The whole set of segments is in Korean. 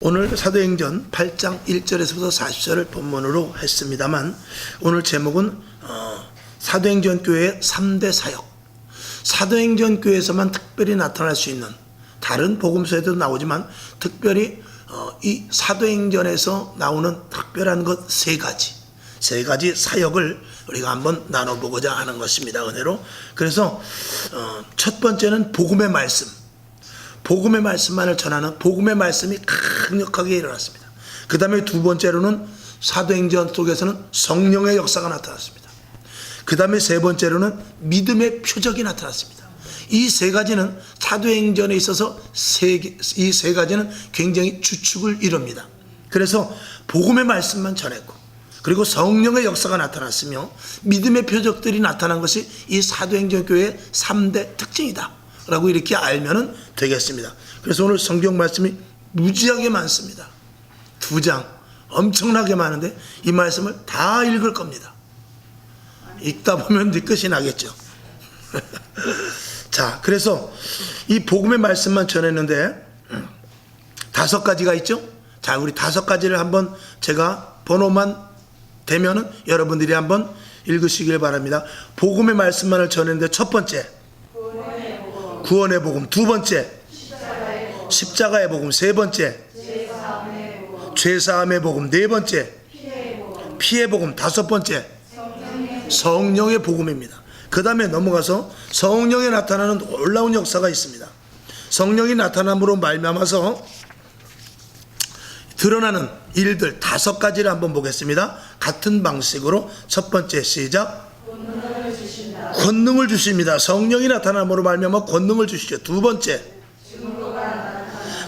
오늘 사도행전 8장 1절에서부터 40절을 본문으로 했습니다만, 오늘 제목은 사도행전 교회의 3대 사역, 사도행전 교회에서만 특별히 나타날 수 있는, 다른 복음서에도 나오지만 특별히 이 사도행전에서 나오는 특별한 것 세 가지 사역을 우리가 한번 나눠보고자 하는 것입니다, 은혜로. 그래서 첫 번째는 복음의 말씀만을 전하는 복음의 말씀이 강력하게 일어났습니다. 그 다음에 두 번째로는 사도행전 속에서는 성령의 역사가 나타났습니다. 그 다음에 세 번째로는 믿음의 표적이 나타났습니다. 이 세 가지는 사도행전에 있어서 이 세 가지는 굉장히 주축을 이룹니다. 그래서 복음의 말씀만 전했고, 그리고 성령의 역사가 나타났으며 믿음의 표적들이 나타난 것이 이 사도행전 교회의 3대 특징이다 라고 이렇게 알면 되겠습니다. 그래서 오늘 성경 말씀이 무지하게 많습니다. 2장 엄청나게 많은데 이 말씀을 다 읽을 겁니다. 읽다 보면 네 끝이 나겠죠. 자, 그래서 이 복음의 말씀만 전했는데 5가지가 있죠. 자, 우리 5가지를 한번 제가 번호만 되면은 여러분들이 한번 읽으시길 바랍니다. 복음의 말씀만을 전했는데, 첫 번째 구원의 복음, 두 번째 십자가의 복음, 세 번째 죄사함의 복음, 네 번째 피의 복음, 다섯 번째 성령의 복음입니다. 그 다음에 넘어가서 성령이 나타나는 놀라운 역사가 있습니다. 성령이 나타남으로 말미암아서 드러나는 일들 5가지를 한번 보겠습니다. 같은 방식으로 첫 번째 시작. 권능을 주십니다. 성령이 나타남으로 말미암아 권능을 주시죠. 두 번째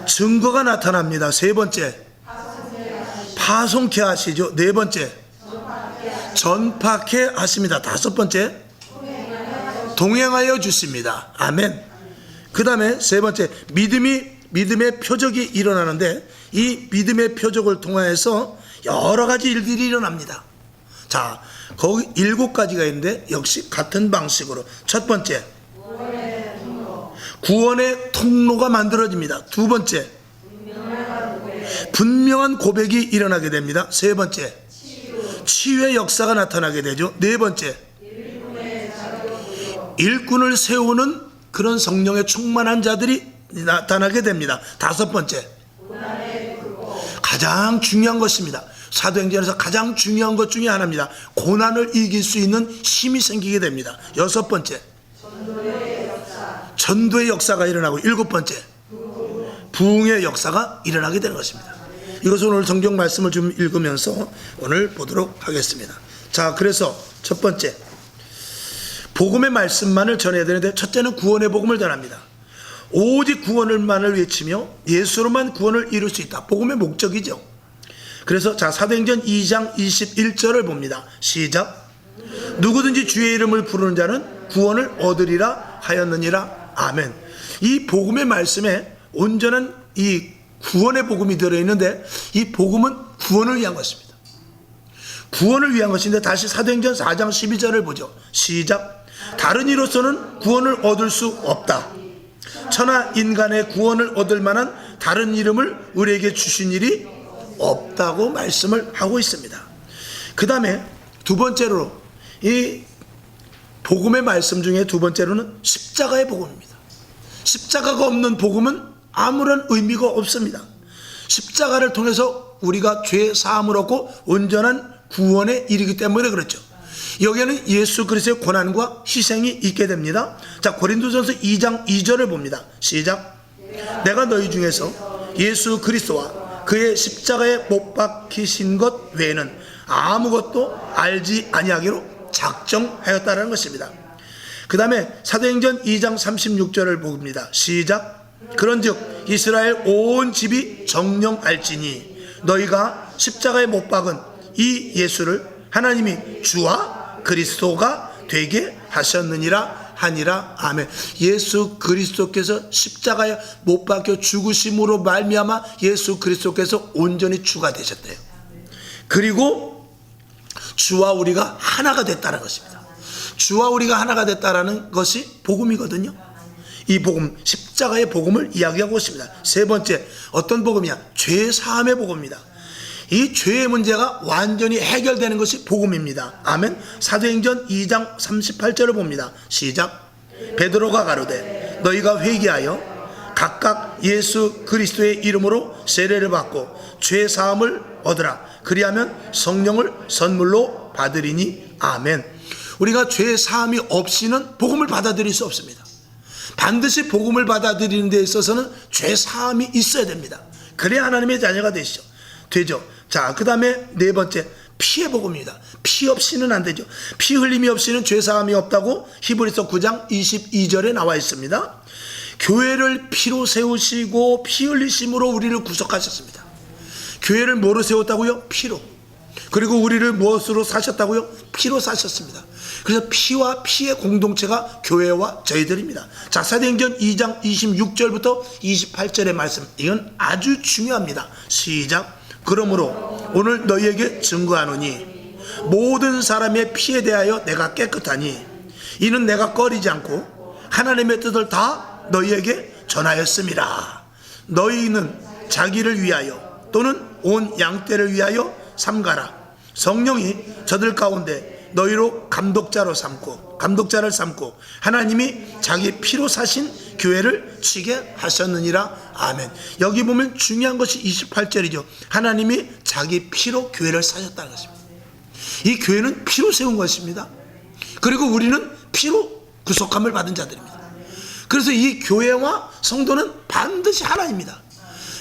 증거가 나타납니다. 세 번째 파송케 하시죠. 네 번째 전파케 하십니다. 다섯 번째 동행하여 주십니다. 아멘. 그 다음에 세 번째 믿음의 표적이 일어나는데, 이 믿음의 표적을 통하여서 여러 가지 일들이 일어납니다. 자, 거기 7가지가 있는데 역시 같은 방식으로 첫 번째 구원의 통로가 만들어집니다. 두 번째 분명한 고백이 일어나게 됩니다. 세 번째 치유의 역사가 나타나게 되죠. 네 번째 일꾼을 세우는 그런 성령에 충만한 자들이 나타나게 됩니다. 다섯 번째 가장 중요한 것입니다. 사도행전에서 가장 중요한 것 중에 하나입니다. 고난을 이길 수 있는 힘이 생기게 됩니다. 여섯 번째 전도의 역사가 일어나고, 일곱 번째 부흥의 역사가 일어나게 되는 것입니다. 이것은 오늘 성경 말씀을 좀 읽으면서 오늘 보도록 하겠습니다. 자, 그래서 첫 번째 복음의 말씀만을 전해야 되는데, 첫째는 구원의 복음을 전합니다. 오직 구원을만을 외치며 예수로만 구원을 이룰 수 있다. 복음의 목적이죠. 그래서 자, 사도행전 2장 21절을 봅니다. 시작. 누구든지 주의 이름을 부르는 자는 구원을 얻으리라 하였느니라. 아멘. 이 복음의 말씀에 온전한 이 구원의 복음이 들어있는데, 이 복음은 구원을 위한 것입니다. 구원을 위한 것인데, 다시 사도행전 4장 12절을 보죠. 시작. 다른 이로서는 구원을 얻을 수 없다. 천하 인간의 구원을 얻을 만한 다른 이름을 우리에게 주신 일이 없다고 말씀을 하고 있습니다. 그 다음에 두 번째로, 이 복음의 말씀 중에 두 번째로는 십자가의 복음입니다. 십자가가 없는 복음은 아무런 의미가 없습니다. 십자가를 통해서 우리가 죄 사함을 얻고 온전한 구원에 이르기 때문에 그렇죠. 여기에는 예수 그리스도의 고난과 희생이 있게 됩니다. 자, 고린도전서 2장 2절을 봅니다. 시작. 내가 너희 중에서 예수 그리스도와 그의 십자가에 못 박히신 것 외에는 아무것도 알지 아니하기로 작정하였다는 것입니다. 그 다음에 사도행전 2장 36절을 봅니다. 시작. 그런즉 이스라엘 온 집이 정령 알지니 너희가 십자가에 못 박은 이 예수를 하나님이 주와 그리스도가 되게 하셨느니라 하니라. 아멘. 예수 그리스도께서 십자가에 못 박혀 죽으심으로 말미암아 예수 그리스도께서 온전히 주가 되셨대요. 그리고 주와 우리가 하나가 됐다는 것입니다. 주와 우리가 하나가 됐다라는 것이 복음이거든요. 이 복음, 십자가의 복음을 이야기하고 있습니다. 세 번째, 어떤 복음이냐? 죄 사함의 복음입니다. 이 죄의 문제가 완전히 해결되는 것이 복음입니다. 아멘. 사도행전 2장 38절을 봅니다. 시작. 베드로가 가로되 너희가 회개하여 각각 예수 그리스도의 이름으로 세례를 받고 죄 사함을 얻으라. 그리하면 성령을 선물로 받으리니. 아멘. 우리가 죄 사함이 없이는 복음을 받아들일 수 없습니다. 반드시 복음을 받아들이는 데 있어서는 죄 사함이 있어야 됩니다. 그래야 하나님의 자녀가 되죠. 자, 그 다음에 네 번째, 피의 복음입니다. 피 없이는 안 되죠. 피 흘림이 없이는 죄 사함이 없다고 히브리서 9장 22절에 나와 있습니다. 교회를 피로 세우시고 피 흘리심으로 우리를 구속하셨습니다. 교회를 뭐로 세웠다고요? 피로. 그리고 우리를 무엇으로 사셨다고요? 피로 사셨습니다. 그래서 피와 피의 공동체가 교회와 저희들입니다. 자, 사도행전 2장 26절부터 28절의 말씀, 이건 아주 중요합니다. 시작. 그러므로 오늘 너희에게 증거하노니 모든 사람의 피에 대하여 내가 깨끗하니 이는 내가 꺼리지 않고 하나님의 뜻을 다 너희에게 전하였음이라. 너희는 자기를 위하여 또는 온 양떼를 위하여 삼가라. 성령이 저들 가운데 너희로 감독자를 삼고 하나님이 자기 피로 사신 교회를 치게 하셨느니라. 아멘. 여기 보면 중요한 것이 28절이죠. 하나님이 자기 피로 교회를 사셨다는 것입니다. 이 교회는 피로 세운 것입니다. 그리고 우리는 피로 구속함을 받은 자들입니다. 그래서 이 교회와 성도는 반드시 하나입니다.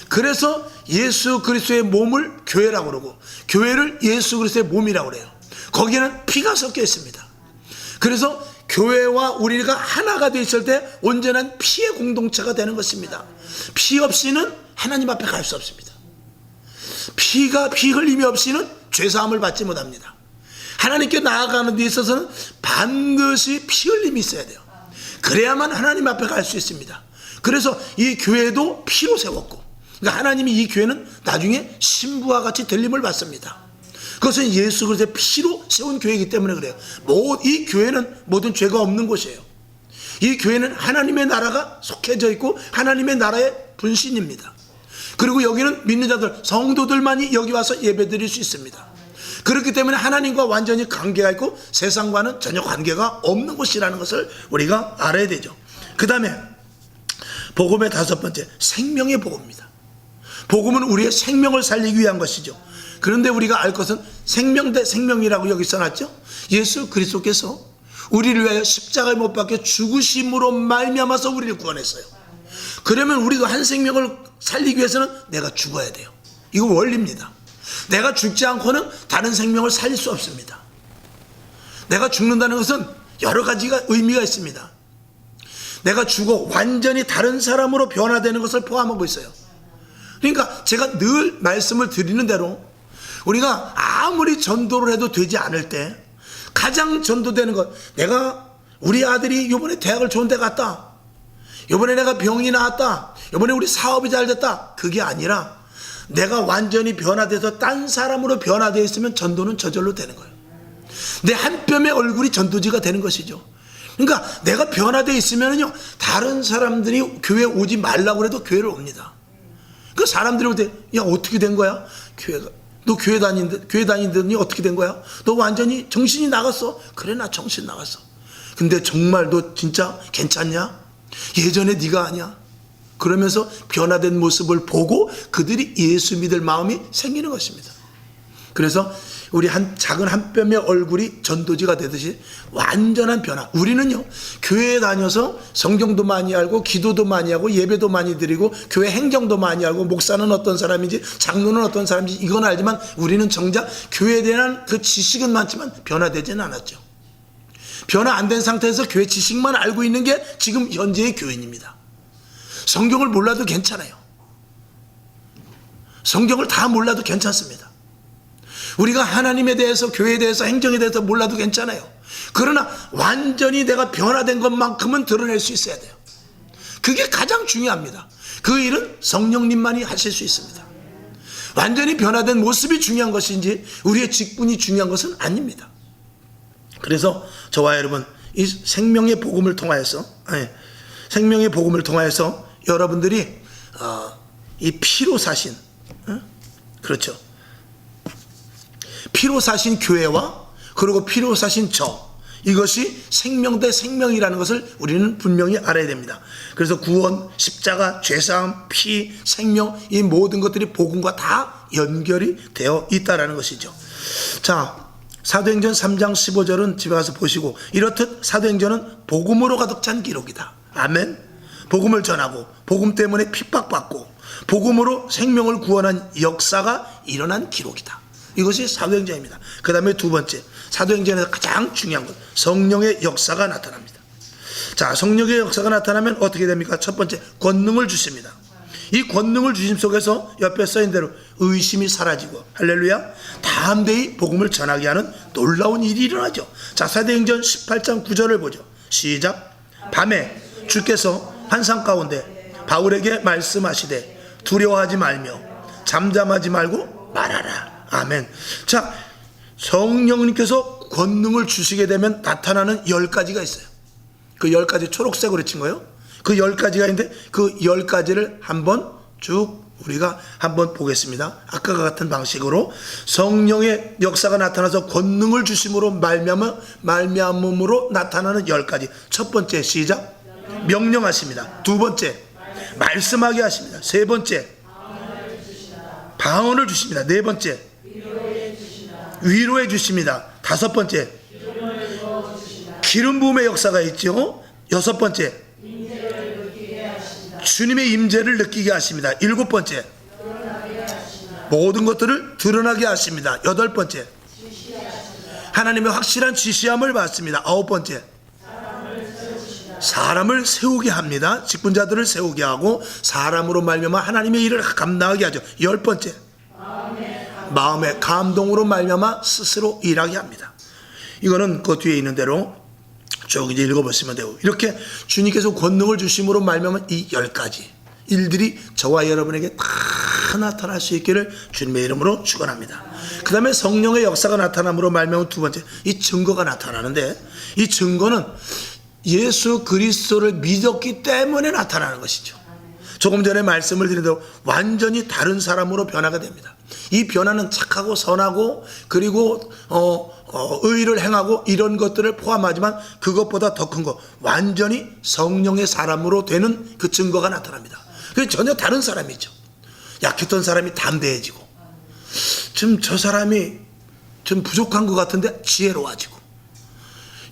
그래서 예수 그리스도의 몸을 교회라고 그러고 교회를 예수 그리스도의 몸이라고 그래요. 거기에는 피가 섞여 있습니다. 그래서 교회와 우리가 하나가 되어 있을 때 온전한 피의 공동체가 되는 것입니다. 피 없이는 하나님 앞에 갈 수 없습니다. 피 흘림이 없이는 죄사함을 받지 못합니다. 하나님께 나아가는 데 있어서는 반드시 피 흘림이 있어야 돼요. 그래야만 하나님 앞에 갈 수 있습니다. 그래서 이 교회도 피로 세웠고, 그러니까 하나님이 이 교회는 나중에 신부와 같이 들림을 받습니다. 그것은 예수 그리스도의 피로 세운 교회이기 때문에 그래요. 이 교회는 모든 죄가 없는 곳이에요. 이 교회는 하나님의 나라가 속해져 있고 하나님의 나라의 분신입니다. 그리고 여기는 믿는 자들, 성도들만이 여기 와서 예배드릴 수 있습니다. 그렇기 때문에 하나님과 완전히 관계가 있고 세상과는 전혀 관계가 없는 곳이라는 것을 우리가 알아야 되죠. 그 다음에 복음의 다섯 번째, 생명의 복음입니다. 복음은 우리의 생명을 살리기 위한 것이죠. 그런데 우리가 알 것은 생명 대 생명이라고 여기 써놨죠. 예수 그리스도께서 우리를 위하여 십자가에 못 박혀 죽으심으로 말미암아서 우리를 구원했어요. 그러면 우리도 한 생명을 살리기 위해서는 내가 죽어야 돼요. 이거 원리입니다. 내가 죽지 않고는 다른 생명을 살릴 수 없습니다. 내가 죽는다는 것은 여러 가지가 의미가 있습니다. 내가 죽어 완전히 다른 사람으로 변화되는 것을 포함하고 있어요. 그러니까 제가 늘 말씀을 드리는 대로 우리가 아무리 전도를 해도 되지 않을 때 가장 전도되는 것, 우리 아들이 이번에 대학을 좋은 데 갔다, 이번에 내가 병이 나았다, 이번에 우리 사업이 잘 됐다, 그게 아니라 내가 완전히 변화돼서 딴 사람으로 변화되어 있으면 전도는 저절로 되는 거예요. 내 한 뼘의 얼굴이 전도지가 되는 것이죠. 그러니까 내가 변화되어 있으면요, 다른 사람들이 교회 오지 말라고 해도 교회를 옵니다. 그 사람들이 올 때, 야, 어떻게 된 거야? 너 교회 다니더니 어떻게 된 거야? 너 완전히 정신이 나갔어? 그래, 나 정신 나갔어. 근데 정말 너 진짜 괜찮냐? 예전에 네가 아니야? 그러면서 변화된 모습을 보고 그들이 예수 믿을 마음이 생기는 것입니다. 그래서 우리 작은 한 뼘의 얼굴이 전도지가 되듯이 완전한 변화. 우리는요, 교회에 다녀서 성경도 많이 알고 기도도 많이 하고 예배도 많이 드리고 교회 행정도 많이 알고 목사는 어떤 사람인지 장로는 어떤 사람인지 이건 알지만 우리는 정작 교회에 대한 그 지식은 많지만 변화되지는 않았죠. 변화 안 된 상태에서 교회 지식만 알고 있는 게 지금 현재의 교인입니다. 성경을 몰라도 괜찮아요. 성경을 다 몰라도 괜찮습니다. 우리가 하나님에 대해서, 교회에 대해서, 행정에 대해서 몰라도 괜찮아요. 그러나 완전히 내가 변화된 것만큼은 드러낼 수 있어야 돼요. 그게 가장 중요합니다. 그 일은 성령님만이 하실 수 있습니다. 완전히 변화된 모습이 중요한 것인지 우리의 직분이 중요한 것은 아닙니다. 그래서 저와 여러분, 이 생명의 복음을 통하여서 생명의 복음을 통하여서 여러분들이 이 피로 사신, 그렇죠, 피로 사신 교회와 그리고 피로 사신 이것이 생명 대 생명이라는 것을 우리는 분명히 알아야 됩니다. 그래서 구원, 십자가, 죄사함, 피, 생명, 이 모든 것들이 복음과 다 연결이 되어 있다는 것이죠. 자, 사도행전 3장 15절은 집에 가서 보시고, 이렇듯 사도행전은 복음으로 가득 찬 기록이다. 아멘. 복음을 전하고 복음 때문에 핍박받고 복음으로 생명을 구원한 역사가 일어난 기록이다. 이것이 사도행전입니다. 그 다음에 두 번째, 사도행전에서 가장 중요한 것, 성령의 역사가 나타납니다. 자, 성령의 역사가 나타나면 어떻게 됩니까? 첫 번째, 권능을 주십니다. 이 권능을 주심 속에서 옆에 써있는 대로 의심이 사라지고, 할렐루야, 담대히 복음을 전하게 하는 놀라운 일이 일어나죠. 자, 사도행전 18장 9절을 보죠. 시작. 밤에 주께서 환상 가운데 바울에게 말씀하시되 두려워하지 말며 잠잠하지 말고 말하라. 아멘. 자, 성령님께서 권능을 주시게 되면 나타나는 10가지가 있어요. 그 10가지 초록색으로 친 거예요. 그 10가지가 있는데 그 10가지를 한번 쭉 우리가 한번 보겠습니다. 아까와 같은 방식으로 성령의 역사가 나타나서 권능을 주심으로 말미암음으로 나타나는 10가지. 첫 번째, 시작. 명령하십니다. 두 번째, 말씀하게 하십니다. 세 번째, 방언을 주십니다. 네 번째, 위로해 주십니다. 다섯 번째, 기름 부음의 역사가 있죠. 여섯 번째, 주님의 임재를 느끼게 하십니다. 일곱 번째, 모든 것들을 드러나게 하십니다. 여덟 번째, 하나님의 확실한 지시함을 받습니다. 아홉 번째, 사람을 세우게 합니다. 직분자들을 세우게 하고 사람으로 말미암아 하나님의 일을 감당하게 하죠. 열 번째, 마음의 감동으로 말미암아 스스로 일하게 합니다. 이거는 그 뒤에 있는 대로 쭉 이제 읽어보시면 되고, 이렇게 주님께서 권능을 주심으로 말미암아 이 10가지 일들이 저와 여러분에게 다 나타날 수 있기를 주님의 이름으로 축원합니다. 그 다음에 성령의 역사가 나타남으로 말미암아 두 번째, 이 증거가 나타나는데, 이 증거는 예수 그리스도를 믿었기 때문에 나타나는 것이죠. 조금 전에 말씀을 드린 대로 완전히 다른 사람으로 변화가 됩니다. 이 변화는 착하고 선하고 그리고 의를 행하고 이런 것들을 포함하지만 그것보다 더 큰 거, 완전히 성령의 사람으로 되는 그 증거가 나타납니다. 그래서 전혀 다른 사람이죠. 약했던 사람이 담대해지고, 좀 저 사람이 좀 부족한 것 같은데 지혜로워지고.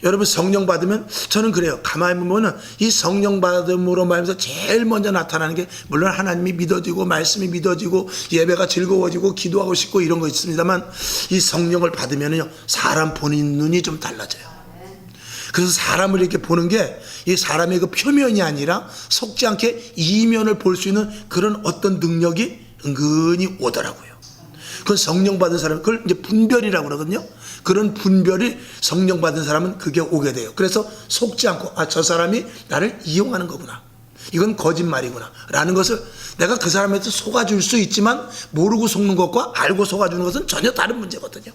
여러분, 성령 받으면, 저는 그래요. 가만히 보면은 이 성령 받음으로 말하면서 제일 먼저 나타나는 게, 물론 하나님이 믿어지고 말씀이 믿어지고 예배가 즐거워지고 기도하고 싶고 이런 거 있습니다만, 이 성령을 받으면은요, 사람 보는 눈이 좀 달라져요. 그래서 사람을 이렇게 보는 게 이 사람의 그 표면이 아니라 속지 않게 이면을 볼 수 있는 그런 어떤 능력이 은근히 오더라고요. 그건 성령 받은 사람, 그걸 이제 분별이라고 그러거든요. 그런 분별이 성령 받은 사람은 그게 오게 돼요. 그래서 속지 않고, 아, 저 사람이 나를 이용하는 거구나, 이건 거짓말이구나 라는 것을, 내가 그 사람한테 속아줄 수 있지만 모르고 속는 것과 알고 속아주는 것은 전혀 다른 문제거든요.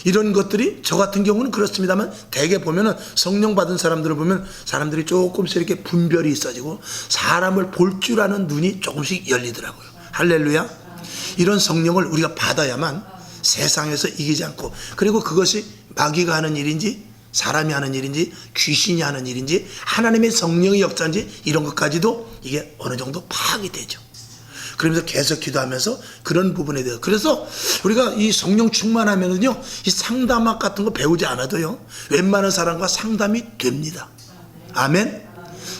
이런 것들이 저 같은 경우는 그렇습니다만, 대개 보면은 성령 받은 사람들을 보면 사람들이 조금씩 이렇게 분별이 있어지고 사람을 볼 줄 아는 눈이 조금씩 열리더라고요. 할렐루야. 이런 성령을 우리가 받아야만 세상에서 이기지 않고, 그리고 그것이 마귀가 하는 일인지 사람이 하는 일인지 귀신이 하는 일인지 하나님의 성령의 역사인지 이런 것까지도 이게 어느 정도 파악이 되죠. 그러면서 계속 기도하면서 그런 부분에 대해서, 그래서 우리가 이 성령 충만하면은요, 이 상담학 같은 거 배우지 않아도요, 웬만한 사람과 상담이 됩니다. 아멘.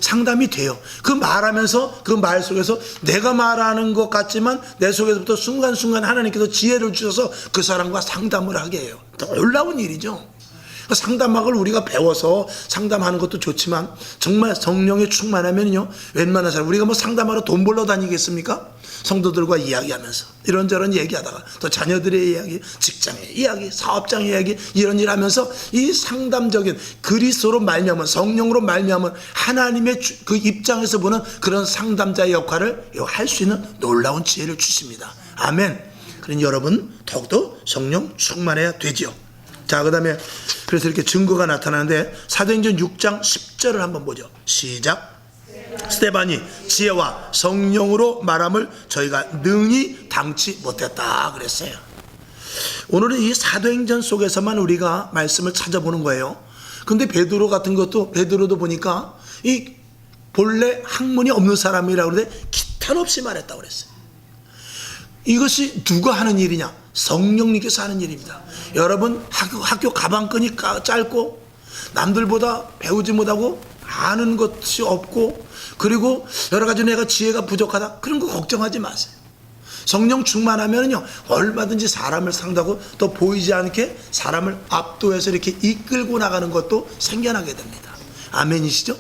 상담이 돼요. 그 말하면서 그 말 속에서 내가 말하는 것 같지만 내 속에서부터 순간순간 하나님께서 지혜를 주셔서 그 사람과 상담을 하게 해요. 놀라운 일이죠. 상담학을 우리가 배워서 상담하는 것도 좋지만, 정말 성령에 충만하면요, 웬만한 사람, 우리가 뭐 상담하러 돈 벌러 다니겠습니까? 성도들과 이야기하면서 이런저런 얘기하다가 또 자녀들의 이야기, 직장의 이야기, 사업장의 이야기, 이런 일 하면서 이 상담적인 그리스도로 말미암은, 성령으로 말미암은 하나님의 그 입장에서 보는 그런 상담자의 역할을 할 수 있는 놀라운 지혜를 주십니다. 아멘. 그러니 여러분 더욱더 성령 충만해야 되지요. 자, 그 다음에 그래서 이렇게 증거가 나타나는데, 사도행전 6장 10절을 한번 보죠. 시작. 스데반이 지혜와 성령으로 말함을 저희가 능히 당치 못했다 그랬어요. 오늘은 이 사도행전 속에서만 우리가 말씀을 찾아보는 거예요. 근데 베드로 같은 것도, 베드로도 보니까 이 본래 학문이 없는 사람이라고 그러는데 기탄 없이 말했다고 그랬어요. 이것이 누가 하는 일이냐? 성령님께서 하는 일입니다. 여러분 학교 가방끈이 짧고 남들보다 배우지 못하고 아는 것이 없고 그리고 여러 가지 내가 지혜가 부족하다, 그런 거 걱정하지 마세요. 성령 충만하면요 얼마든지 사람을 상대하고 또 보이지 않게 사람을 압도해서 이렇게 이끌고 나가는 것도 생겨나게 됩니다. 아멘이시죠?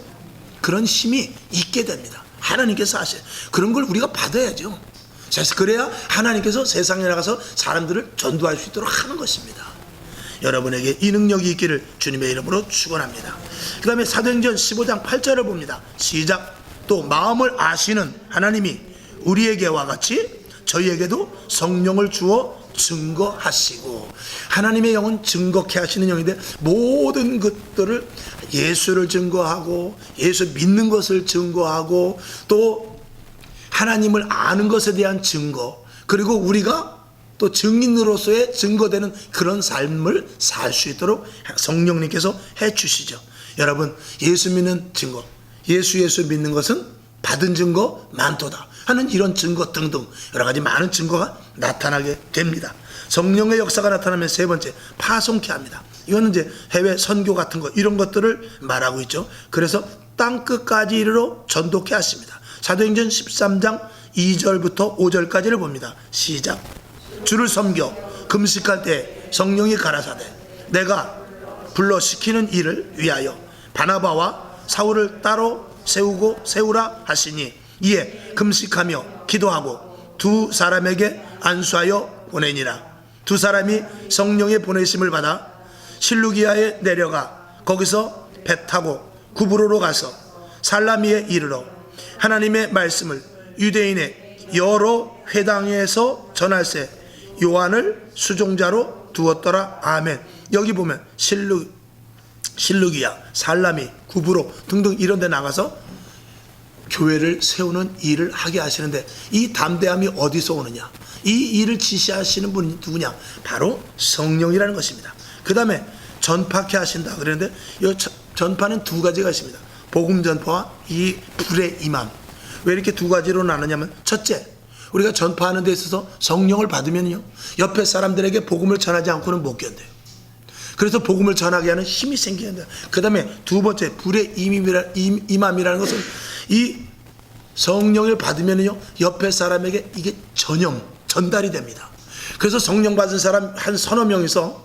그런 힘이 있게 됩니다. 하나님께서 하셔요. 그런 걸 우리가 받아야죠. 그래야 하나님께서 세상에 나가서 사람들을 전도할 수 있도록 하는 것입니다. 여러분에게 이 능력이 있기를 주님의 이름으로 축원합니다. 그 다음에 사도행전 15장 8절을 봅니다. 시작. 또 마음을 아시는 하나님이 우리에게와 같이 저희에게도 성령을 주어 증거하시고, 하나님의 영은 증거케 하시는 영인데 모든 것들을 예수를 증거하고 예수 믿는 것을 증거하고 또 하나님을 아는 것에 대한 증거, 그리고 우리가 또 증인으로서의 증거되는 그런 삶을 살 수 있도록 성령님께서 해주시죠. 여러분, 예수 믿는 증거, 예수 믿는 것은 받은 증거 많도다 하는 이런 증거 등등 여러 가지 많은 증거가 나타나게 됩니다. 성령의 역사가 나타나면 세 번째, 파송케 합니다. 이거는 이제 해외 선교 같은 거 이런 것들을 말하고 있죠. 그래서 땅끝까지 이르러 전도케 하십니다. 사도행전 13장 2절부터 5절까지를 봅니다. 시작. 주를 섬겨 금식할 때 성령이 가라사대 내가 불러 시키는 일을 위하여 바나바와 사울을 따로 세우라 하시니 이에 금식하며 기도하고 두 사람에게 안수하여 보내니라. 두 사람이 성령의 보내심을 받아 실루기아에 내려가 거기서 배 타고 구브로로 가서 살라미에 이르러 하나님의 말씀을 유대인의 여러 회당에서 전할세 요한을 수종자로 두었더라. 아멘. 여기 보면 실루기아, 살라미, 구브로 등등 이런 데 나가서 교회를 세우는 일을 하게 하시는데 이 담대함이 어디서 오느냐? 이 일을 지시하시는 분이 누구냐? 바로 성령이라는 것입니다. 그 다음에 전파케 하신다 그랬는데 이 전파는 두 가지가 있습니다. 복음 전파와 이 불의 임함. 왜 이렇게 두 가지로 나누냐면, 첫째, 우리가 전파하는 데 있어서 성령을 받으면요 옆에 사람들에게 복음을 전하지 않고는 못 견뎌요. 그래서 복음을 전하게 하는 힘이 생기는데, 그 다음에 두 번째 불의 임함이라는 것은 이 성령을 받으면요 옆에 사람에게 이게 전달이 됩니다. 그래서 성령 받은 사람 한 서너 명이서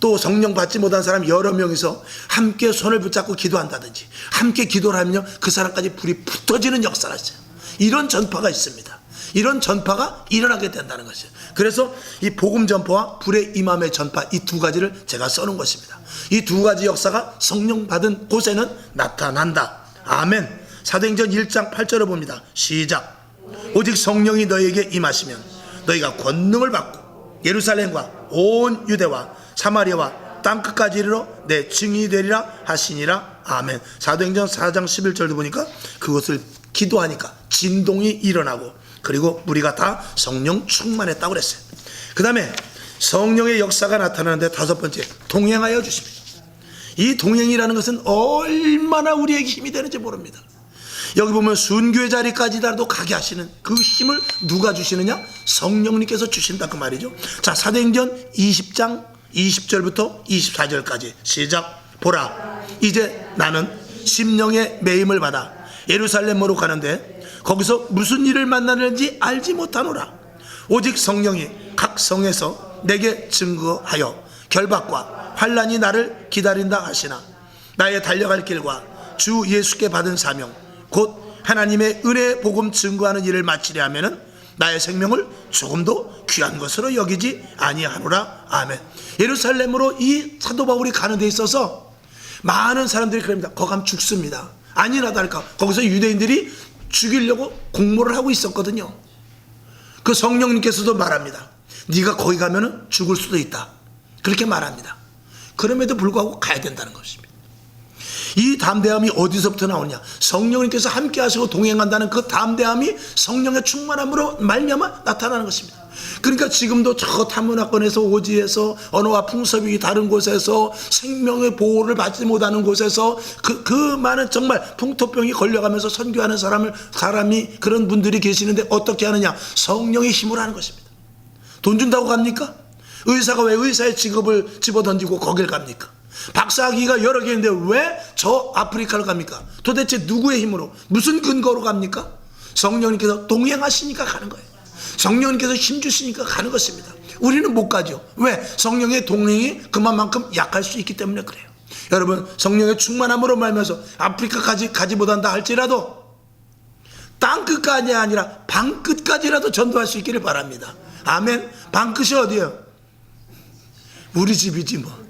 또 성령 받지 못한 사람 여러 명이서 함께 손을 붙잡고 기도한다든지 함께 기도를 하면요 그 사람까지 불이 붙어지는 역사가 있어요. 이런 전파가 있습니다. 이런 전파가 일어나게 된다는 것이에요. 그래서 이 복음 전파와 불의 임함의 전파, 이 두 가지를 제가 써놓은 것입니다. 이 두 가지 역사가 성령 받은 곳에는 나타난다. 아멘. 사도행전 1장 8절을 봅니다. 시작. 오직 성령이 너희에게 임하시면 너희가 권능을 받고 예루살렘과 온 유대와 사마리아와 땅끝까지 이르러 내 증인이 되리라 하시니라. 아멘. 사도행전 4장 11절도 보니까 그것을 기도하니까 진동이 일어나고 그리고 우리가 다 성령 충만했다고 그랬어요. 그 다음에 성령의 역사가 나타나는데 다섯 번째, 동행하여 주십니다. 이 동행이라는 것은 얼마나 우리에게 힘이 되는지 모릅니다. 여기 보면 순교의 자리까지라도 가게 하시는 그 힘을 누가 주시느냐? 성령님께서 주신다 그 말이죠. 자, 사도행전 20장 20절부터 24절까지 시작. 보라, 이제 나는 심령의 매임을 받아 예루살렘으로 가는데 거기서 무슨 일을 만나는지 알지 못하노라. 오직 성령이 각 성에서 내게 증거하여 결박과 환난이 나를 기다린다 하시나 나의 달려갈 길과 주 예수께 받은 사명 곧 하나님의 은혜 복음 증거하는 일을 마치려 하면은 나의 생명을 조금도 귀한 것으로 여기지 아니하노라. 아멘. 예루살렘으로 이 사도 바울이 가는 데 있어서 많은 사람들이 그럽니다. 거기 가면 죽습니다. 아니나 다를까 거기서 유대인들이 죽이려고 공모를 하고 있었거든요. 그 성령님께서도 말합니다. 네가 거기 가면은 죽을 수도 있다. 그렇게 말합니다. 그럼에도 불구하고 가야 된다는 것입니다. 이 담대함이 어디서부터 나오냐? 성령님께서 함께 하시고 동행한다는 그 담대함이 성령의 충만함으로 말미암아 나타나는 것입니다. 그러니까 지금도 저 탐문학원에서 오지에서 언어와 풍습이 다른 곳에서 생명의 보호를 받지 못하는 곳에서 그 많은 정말 풍토병이 걸려가면서 선교하는 사람이 그런 분들이 계시는데 어떻게 하느냐? 성령의 힘으로 하는 것입니다. 돈 준다고 갑니까? 의사가 왜 의사의 직업을 집어던지고 거길 갑니까? 박사학위가 여러 개 있는데 왜 저 아프리카를 갑니까? 도대체 누구의 힘으로, 무슨 근거로 갑니까? 성령님께서 동행하시니까 가는 거예요. 성령님께서 힘 주시니까 가는 것입니다. 우리는 못 가죠. 왜? 성령의 동행이 그만큼 약할 수 있기 때문에 그래요. 여러분, 성령의 충만함으로 말면서 아프리카까지 가지 못한다 할지라도 땅끝까지 아니라 방끝까지라도 전도할 수 있기를 바랍니다. 아멘. 방끝이 어디예요? 우리 집이지 뭐.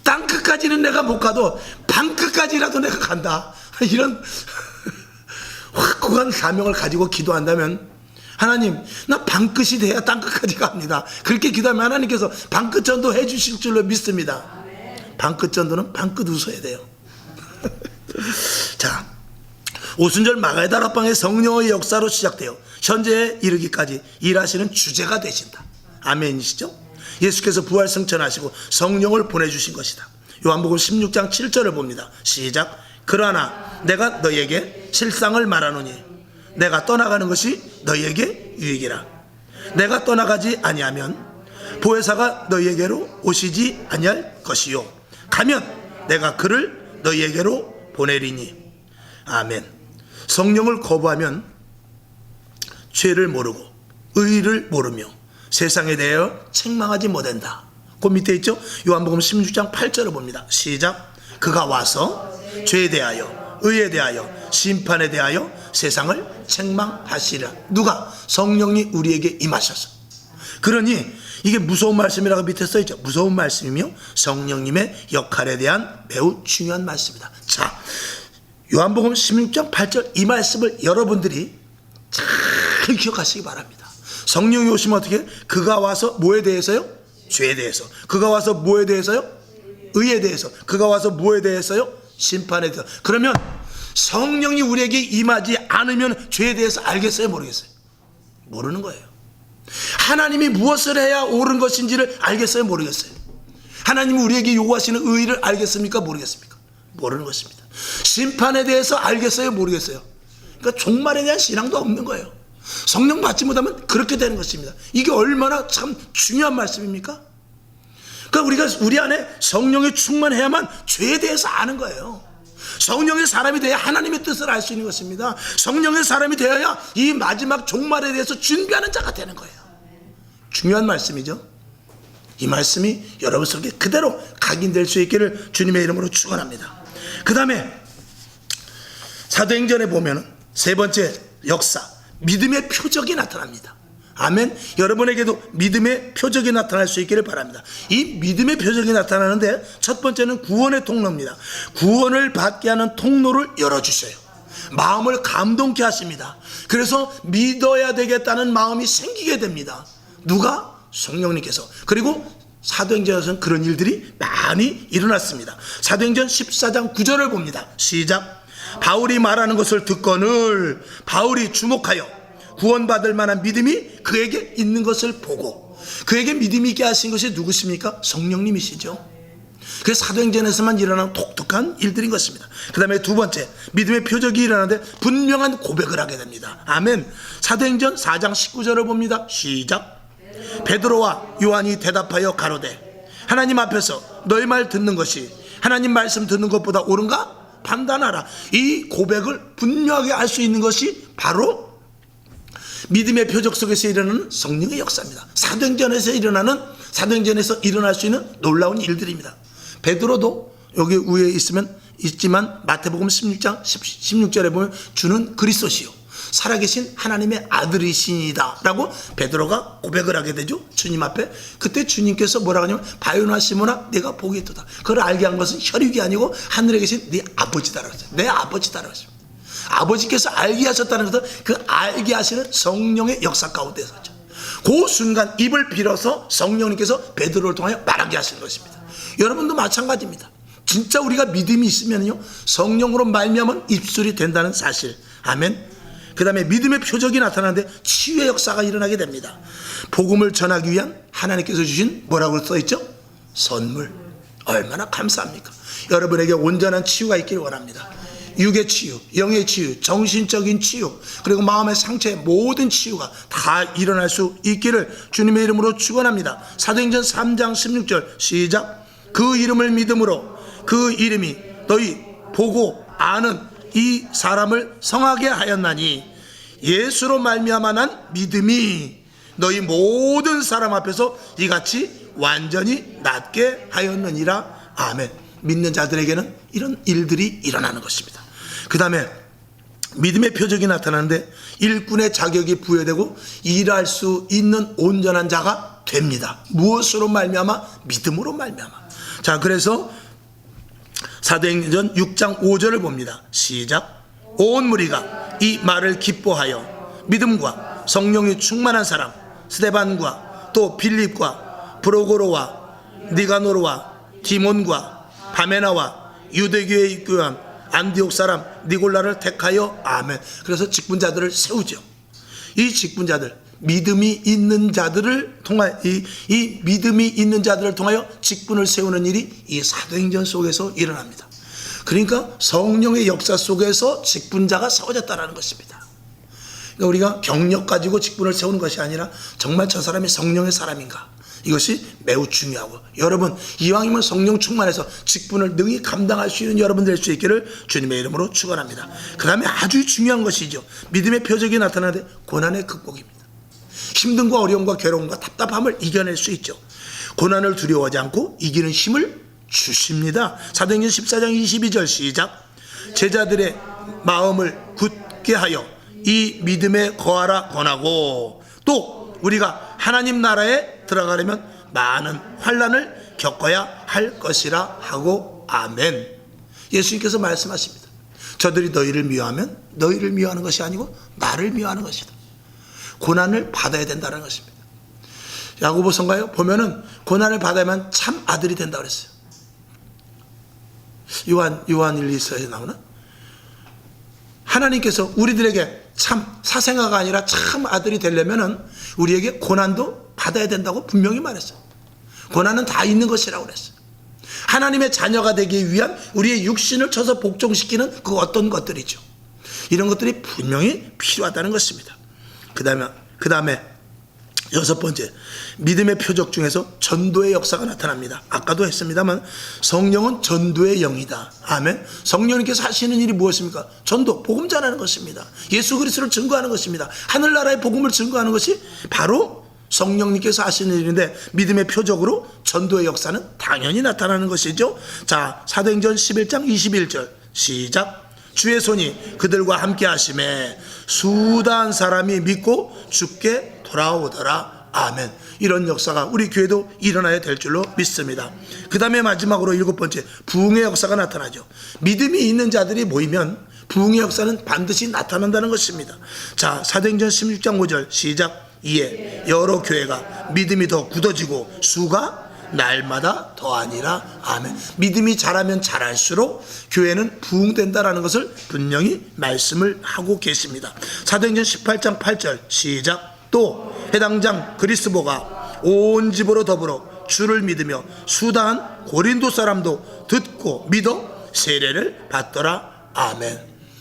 땅끝까지는 내가 못 가도 방끝까지라도 내가 간다. 이런 확고한 사명을 가지고 기도한다면, 하나님, 나 방끝이 돼야 땅끝까지 갑니다. 그렇게 기도하면 하나님께서 방끝 전도 해 주실 줄로 믿습니다. 방끝 전도는 방끝 웃어야 돼요. 자, 오순절 마가의 다락방의 성령의 역사로 시작되어 현재에 이르기까지 일하시는 주제가 되신다. 아멘이시죠? 예수께서 부활 승천하시고 성령을 보내주신 것이다. 요한복음 16장 7절을 봅니다. 시작. 그러나 내가 너희에게 실상을 말하노니 내가 떠나가는 것이 너희에게 유익이라. 내가 떠나가지 아니하면 보혜사가 너희에게로 오시지 아니할 것이요, 가면 내가 그를 너희에게로 보내리니. 아멘. 성령을 거부하면 죄를 모르고 의를 모르며 세상에 대하여 책망하지 못한다. 그 밑에 있죠? 요한복음 16장 8절을 봅니다. 시작. 그가 와서 죄에 대하여 의에 대하여 심판에 대하여 세상을 책망하시리라. 누가? 성령이 우리에게 임하셔서. 그러니 이게 무서운 말씀이라고 밑에 써있죠. 무서운 말씀이며 성령님의 역할에 대한 매우 중요한 말씀이다. 자, 요한복음 16장 8절 이 말씀을 여러분들이 잘 기억하시기 바랍니다. 성령이 오시면 어떻게? 그가 와서 뭐에 대해서요? 죄에 대해서. 그가 와서 뭐에 대해서요? 의에 대해서. 그가 와서 뭐에 대해서요? 심판에 대해서. 그러면 성령이 우리에게 임하지 않으면 죄에 대해서 알겠어요? 모르겠어요? 모르는 거예요. 하나님이 무엇을 해야 옳은 것인지를 알겠어요? 모르겠어요? 하나님이 우리에게 요구하시는 의의를 알겠습니까? 모르겠습니까? 모르는 것입니다. 심판에 대해서 알겠어요? 모르겠어요? 그러니까 종말에 대한 신앙도 없는 거예요. 성령 받지 못하면 그렇게 되는 것입니다. 이게 얼마나 참 중요한 말씀입니까? 그러니까 우리 안에 성령이 충만해야만 죄에 대해서 아는 거예요. 성령의 사람이 되어야 하나님의 뜻을 알 수 있는 것입니다. 성령의 사람이 되어야 이 마지막 종말에 대해서 준비하는 자가 되는 거예요. 중요한 말씀이죠. 이 말씀이 여러분 속에 그대로 각인될 수 있기를 주님의 이름으로 축원합니다. 그 다음에 사도행전에 보면 세 번째 역사, 믿음의 표적이 나타납니다. 아멘. 여러분에게도 믿음의 표적이 나타날 수 있기를 바랍니다. 이 믿음의 표적이 나타나는데 첫 번째는 구원의 통로입니다. 구원을 받게 하는 통로를 열어주셔요. 마음을 감동케 하십니다. 그래서 믿어야 되겠다는 마음이 생기게 됩니다. 누가? 성령님께서. 그리고 사도행전에서는 그런 일들이 많이 일어났습니다. 사도행전 14장 9절을 봅니다. 시작. 바울이 말하는 것을 듣거늘 바울이 주목하여 구원받을 만한 믿음이 그에게 있는 것을 보고, 그에게 믿음이 있게 하신 것이 누구십니까? 성령님이시죠. 그래서 사도행전에서만 일어나는 독특한 일들인 것입니다. 그 다음에 두 번째, 믿음의 표적이 일어나는데 분명한 고백을 하게 됩니다. 아멘. 사도행전 4장 19절을 봅니다. 시작. 베드로와 요한이 대답하여 가로되 하나님 앞에서 너희 말 듣는 것이 하나님 말씀 듣는 것보다 옳은가? 판단하라. 이 고백을 분명하게 알 수 있는 것이 바로 믿음의 표적 속에서 일어나는 성령의 역사입니다. 사도행전에서 일어날 수 있는 놀라운 일들입니다. 베드로도 여기 위에 있지만 마태복음 16장 16절에 보면 주는 그리스도시요 살아계신 하나님의 아들이시니다 라고 베드로가 고백을 하게 되죠. 주님 앞에. 그때 주님께서 뭐라고 하냐면 바요나 시몬아 내가 복이 있도다. 그걸 알게 한 것은 혈육이 아니고 하늘에 계신 네 아버지다라고 했어요. 내 아버지다라고 했어요. 아버지께서 알게 하셨다는 것은 그 알게 하시는 성령의 역사 가운데서죠. 그 순간 입을 빌어서 성령님께서 베드로를 통하여 말하게 하시는 것입니다. 여러분도 마찬가지입니다. 진짜 우리가 믿음이 있으면요 성령으로 말미암은 입술이 된다는 사실. 아멘. 그 다음에 믿음의 표적이 나타나는데 치유의 역사가 일어나게 됩니다. 복음을 전하기 위한 하나님께서 주신 뭐라고 써있죠? 선물. 얼마나 감사합니까? 여러분에게 온전한 치유가 있기를 원합니다. 육의 치유, 영의 치유, 정신적인 치유, 그리고 마음의 상처의 모든 치유가 다 일어날 수 있기를 주님의 이름으로 축원합니다. 사도행전 3장 16절 시작. 그 이름을 믿음으로 그 이름이 너희 보고 아는 이 사람을 성하게 하였나니 예수로 말미암아 난 믿음이 너희 모든 사람 앞에서 이같이 완전히 낫게 하였느니라. 아멘. 믿는 자들에게는 이런 일들이 일어나는 것입니다. 그 다음에 믿음의 표적이 나타나는데 일꾼의 자격이 부여되고 일할 수 있는 온전한 자가 됩니다. 무엇으로 말미암아? 믿음으로 말미암아. 자, 그래서 사도행전 6장 5절을 봅니다. 시작. 온 무리가 이 말을 기뻐하여 믿음과 성령이 충만한 사람 스데반과 또 빌립과 브로고로와 니가노르와 디몬과 바메나와 유대교에 입교한 안디옥 사람 니골라를 택하여. 아멘. 그래서 직분자들을 세우죠. 이 직분자들, 믿음이 있는 자들을 통하여 이 믿음이 있는 자들을 통하여 직분을 세우는 일이 이 사도행전 속에서 일어납니다. 그러니까 성령의 역사 속에서 직분자가 세워졌다는 것입니다. 그러니까 우리가 경력 가지고 직분을 세우는 것이 아니라 정말 저 사람이 성령의 사람인가, 이것이 매우 중요하고, 여러분 이왕이면 성령 충만해서 직분을 능히 감당할 수 있는 여러분 될 수 있기를 주님의 이름으로 축원합니다. 그 다음에 아주 중요한 것이죠. 믿음의 표적이 나타나는데 고난의 극복입니다. 힘듦과 어려움과 괴로움과 답답함을 이겨낼 수 있죠. 고난을 두려워하지 않고 이기는 힘을 주십니다. 사도행전 14장 22절 시작. 제자들의 마음을 굳게 하여 이 믿음에 거하라 권하고, 또 우리가 하나님 나라에 들어가려면 많은 환난을 겪어야 할 것이라 하고. 아멘. 예수님께서 말씀하십니다. 저들이 너희를 미워하면 너희를 미워하는 것이 아니고 나를 미워하는 것이다. 고난을 받아야 된다는 것입니다. 야고보서인가요? 보면은 고난을 받아야만 참 아들이 된다 그랬어요. 요한 1~2서에 나오나? 하나님께서 우리들에게 참 사생아가 아니라 참 아들이 되려면은 우리에게 고난도 받아야 된다고 분명히 말했어요. 고난은 다 있는 것이라고 그랬어요. 하나님의 자녀가 되기 위한 우리의 육신을 쳐서 복종시키는 그 어떤 것들이죠. 이런 것들이 분명히 필요하다는 것입니다. 그 다음에 6번째, 믿음의 표적 중에서 전도의 역사가 나타납니다. 아까도 했습니다만 성령은 전도의 영이다. 아멘. 성령님께서 하시는 일이 무엇입니까? 전도, 복음 전하는 것입니다. 예수 그리스도를 증거하는 것입니다. 하늘나라의 복음을 증거하는 것이 바로 성령님께서 하시는 일인데, 믿음의 표적으로 전도의 역사는 당연히 나타나는 것이죠. 자, 사도행전 11장 21절 시작. 주의 손이 그들과 함께 하심에 수다한 사람이 믿고 주께 돌아오더라. 아멘. 이런 역사가 우리 교회도 일어나야 될 줄로 믿습니다. 그 다음에 마지막으로 7번째, 부흥의 역사가 나타나죠. 믿음이 있는 자들이 모이면 부흥의 역사는 반드시 나타난다는 것입니다. 자, 사도행전 16장 5절 시작. 이에 여러 교회가 믿음이 더 굳어지고 수가 날마다 더하니라. 아멘. 믿음이 자라면 자랄수록 교회는 부흥된다라는 것을 분명히 말씀을 하고 계십니다. 사도행전 18장 8절 시작. 또 해당장 그리스도가 온 집으로 더불어 주를 믿으며 수다한 고린도 사람도 듣고 믿어 세례를 받더라. 아멘.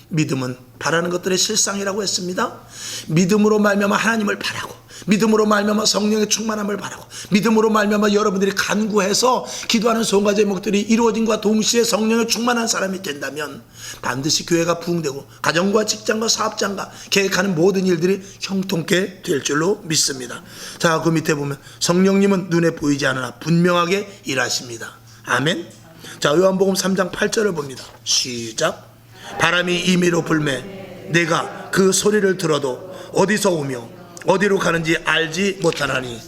믿음은 바라는 것들의 실상이라고 했습니다. 믿음으로 말미암아 하나님을 바라고, 믿음으로 말미암아 성령의 충만함을 바라고, 믿음으로 말미암아 여러분들이 간구해서 기도하는 소원과 제목들이 이루어진과 동시에 성령의 충만한 사람이 된다면 반드시 교회가 부흥되고 가정과 직장과 사업장과 계획하는 모든 일들이 형통케 될 줄로 믿습니다. 자, 그 밑에 보면 성령님은 눈에 보이지 않으나 분명하게 일하십니다. 아멘. 자, 요한복음 3장 8절을 봅니다. 시작. 바람이 임의로 불매 내가 그 소리를 들어도 어디서 오며 어디로 가는지 알지 못하나니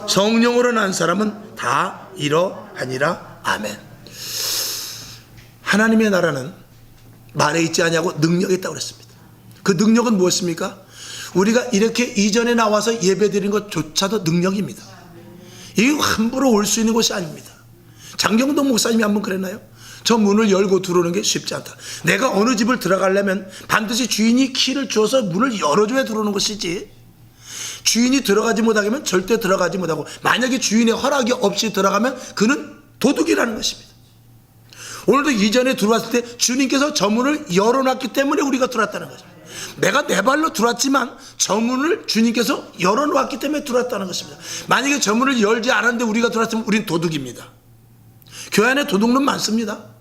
성령으로 난 사람은 다 이러하니라. 아멘. 하나님의 나라는 말에 있지 아니하고 능력에 있다고 그랬습니다. 그 능력은 무엇입니까? 우리가 이렇게 이전에 나와서 예배드리는 것조차도 능력입니다. 이게 함부로 올 수 있는 것이 아닙니다. 장경동 목사님이 한번 그랬나요? 저 문을 열고 들어오는 게 쉽지 않다. 내가 어느 집을 들어가려면 반드시 주인이 키를 줘서 문을 열어줘야 들어오는 것이지, 주인이 들어가지 못하게 하면 절대 들어가지 못하고, 만약에 주인의 허락이 없이 들어가면 그는 도둑이라는 것입니다. 오늘도 이전에 들어왔을 때 주님께서 저 문을 열어놨기 때문에 우리가 들어왔다는 거죠. 내가 내 발로 들어왔지만 저 문을 주님께서 열어놓았기 때문에 들어왔다는 것입니다. 만약에 저 문을 열지 않았는데 우리가 들어왔으면 우린 도둑입니다. 교회 안에 도둑은 많습니다.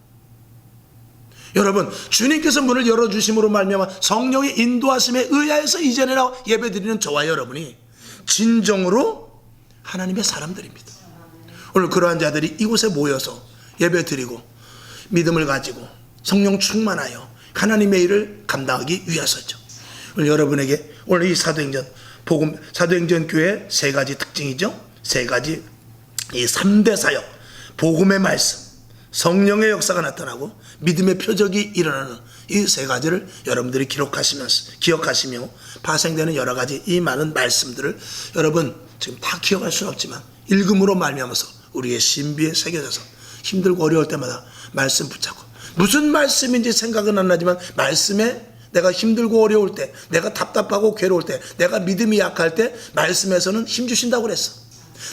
여러분, 주님께서 문을 열어주심으로 말미암아 성령의 인도하심에 의하여서 이전에 나와 예배드리는 저와 여러분이 진정으로 하나님의 사람들입니다. 오늘 그러한 자들이 이곳에 모여서 예배드리고 믿음을 가지고 성령 충만하여 하나님의 일을 감당하기 위해서죠. 오늘 여러분에게 오늘 이 사도행전 복음, 사도행전 교회의 세 가지 특징이죠. 세 가지, 이 3대 사역, 복음의 말씀, 성령의 역사가 나타나고 믿음의 표적이 일어나는 이 세 가지를 여러분들이 기억하시며 파생되는 여러 가지 이 많은 말씀들을 여러분 지금 다 기억할 수는 없지만 읽음으로 말미암아서 우리의 신비에 새겨져서 힘들고 어려울 때마다 말씀 붙잡고, 무슨 말씀인지 생각은 안 나지만 말씀에 내가 힘들고 어려울 때, 내가 답답하고 괴로울 때, 내가 믿음이 약할 때 말씀에서는 힘 주신다고 그랬어.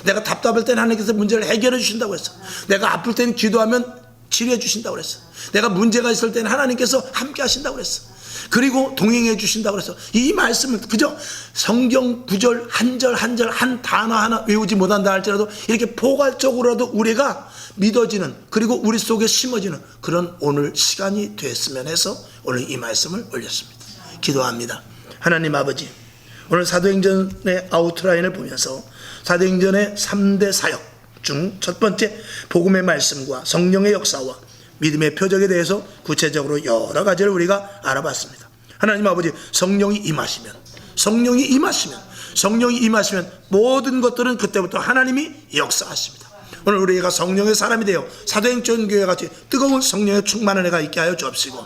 내가 답답할 때는 하나님께서 문제를 해결해 주신다고 했어. 내가 아플 때는 기도하면 치료해 주신다고 그랬어. 내가 문제가 있을 때는 하나님께서 함께 하신다고 그랬어. 그리고 동행해 주신다고 그랬어. 이 말씀은 그저 성경 구절 한 절 한 절 한 단어 하나 외우지 못한다 할지라도 이렇게 포괄적으로라도 우리가 믿어지는, 그리고 우리 속에 심어지는 그런 오늘 시간이 됐으면 해서 오늘 이 말씀을 올렸습니다. 기도합니다. 하나님 아버지, 오늘 사도행전의 아웃라인을 보면서 사도행전의 3대 사역 중 첫 번째 복음의 말씀과 성령의 역사와 믿음의 표적에 대해서 구체적으로 여러 가지를 우리가 알아봤습니다. 하나님 아버지, 성령이 임하시면 모든 것들은 그때부터 하나님이 역사하십니다. 오늘 우리가 성령의 사람이 되어 사도행전 교회 같이 뜨거운 성령의 충만한 애가 있게 하여 주옵시고,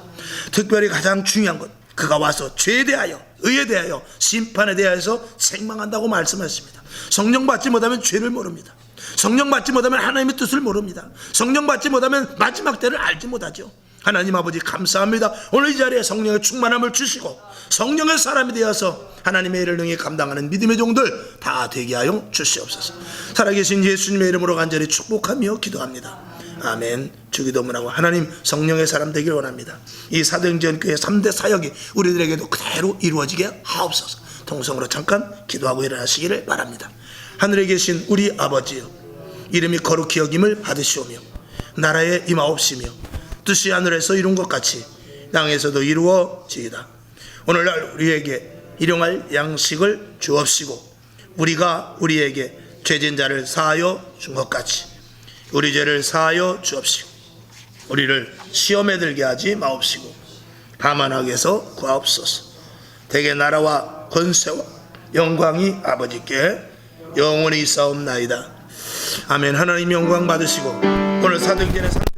특별히 가장 중요한 것, 그가 와서 죄에 대하여, 의에 대하여, 심판에 대하여서 책망한다고 말씀하십니다. 성령 받지 못하면 죄를 모릅니다. 성령 받지 못하면 하나님의 뜻을 모릅니다. 성령 받지 못하면 마지막 때를 알지 못하죠. 하나님 아버지 감사합니다. 오늘 이 자리에 성령의 충만함을 주시고 성령의 사람이 되어서 하나님의 일을 능히 감당하는 믿음의 종들 다 되게 하여 주시옵소서. 살아계신 예수님의 이름으로 간절히 축복하며 기도합니다. 아멘. 주기도문하고 하나님 성령의 사람 되길 원합니다. 이 사도행전 교회 3대 사역이 우리들에게도 그대로 이루어지게 하옵소서. 통성으로 잠깐 기도하고 일어나시기를 바랍니다. 하늘에 계신 우리 아버지여, 이름이 거룩히 여김을 받으시오며 나라에 임하옵시며 뜻이 하늘에서 이룬 것 같이 땅에서도 이루어지이다. 오늘날 우리에게 일용할 양식을 주옵시고 우리가 우리에게 죄진 자를 사하여 준 것 같이 우리 죄를 사하여 주옵시고 우리를 시험에 들게 하지 마옵시고 다만 악에서 구하옵소서. 대개 나라와 권세와 영광이 아버지께 영원히 있사옵나이다. 아멘. 하나님 영광 받으시고 오늘 사도행전의